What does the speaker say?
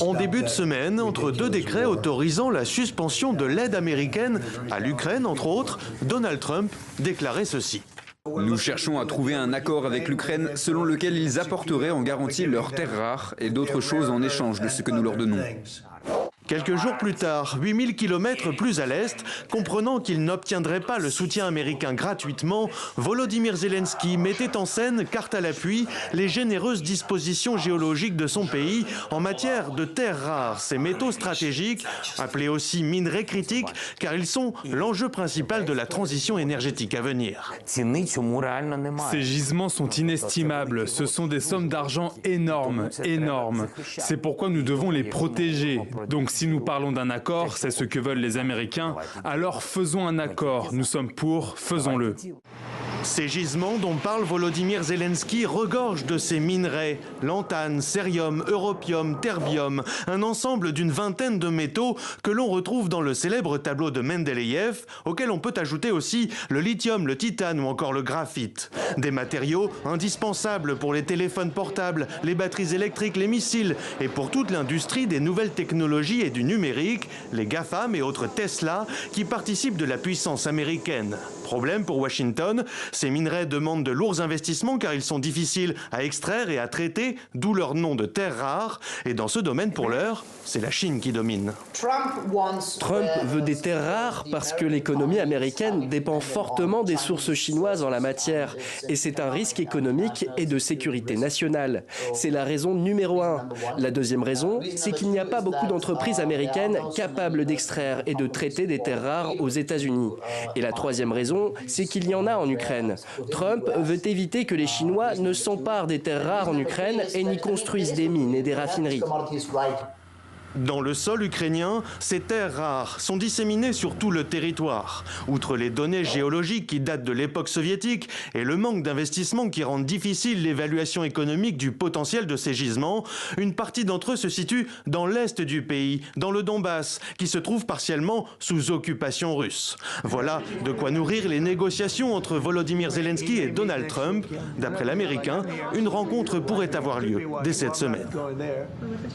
En début de semaine, entre deux décrets autorisant la suspension de l'aide américaine à l'Ukraine, entre autres, Donald Trump déclarait ceci. Nous cherchons à trouver un accord avec l'Ukraine selon lequel ils apporteraient en garantie leurs terres rares et d'autres choses en échange de ce que nous leur donnons. Quelques jours plus tard, 8000 km plus à l'est, comprenant qu'il n'obtiendrait pas le soutien américain gratuitement, Volodymyr Zelensky mettait en scène, carte à l'appui, les généreuses dispositions géologiques de son pays en matière de terres rares, ces métaux stratégiques, appelés aussi minerais critiques, car ils sont l'enjeu principal de la transition énergétique à venir. Ces gisements sont inestimables, ce sont des sommes d'argent énormes, énormes. C'est pourquoi nous devons les protéger. Donc si nous parlons d'un accord, c'est ce que veulent les Américains, alors faisons un accord, nous sommes pour, faisons-le. Ces gisements dont parle Volodymyr Zelensky regorgent de ces minerais, lantane, cérium, europium, terbium, un ensemble d'une vingtaine de métaux que l'on retrouve dans le célèbre tableau de Mendeleïev, auquel on peut ajouter aussi le lithium, le titane ou encore le graphite. Des matériaux indispensables pour les téléphones portables, les batteries électriques, les missiles et pour toute l'industrie des nouvelles technologies et du numérique, les GAFAM et autres Tesla qui participent de la puissance américaine. Problème pour Washington, ces minerais demandent de lourds investissements car ils sont difficiles à extraire et à traiter, d'où leur nom de terres rares. Et dans ce domaine, pour l'heure, c'est la Chine qui domine. Trump veut des terres rares parce que l'économie américaine dépend fortement des sources chinoises en la matière. Et c'est un risque économique et de sécurité nationale. C'est la raison numéro 1. La deuxième raison, c'est qu'il n'y a pas beaucoup d'entreprises américaines capables d'extraire et de traiter des terres rares aux États-Unis. Et la troisième raison, c'est qu'il y en a en Ukraine. Trump veut éviter que les Chinois ne s'emparent des terres rares en Ukraine et n'y construisent des mines et des raffineries. Dans le sol ukrainien, ces terres rares sont disséminées sur tout le territoire. Outre les données géologiques qui datent de l'époque soviétique et le manque d'investissement qui rend difficile l'évaluation économique du potentiel de ces gisements, une partie d'entre eux se situe dans l'est du pays, dans le Donbass, qui se trouve partiellement sous occupation russe. Voilà de quoi nourrir les négociations entre Volodymyr Zelensky et Donald Trump. D'après l'Américain, une rencontre pourrait avoir lieu dès cette semaine.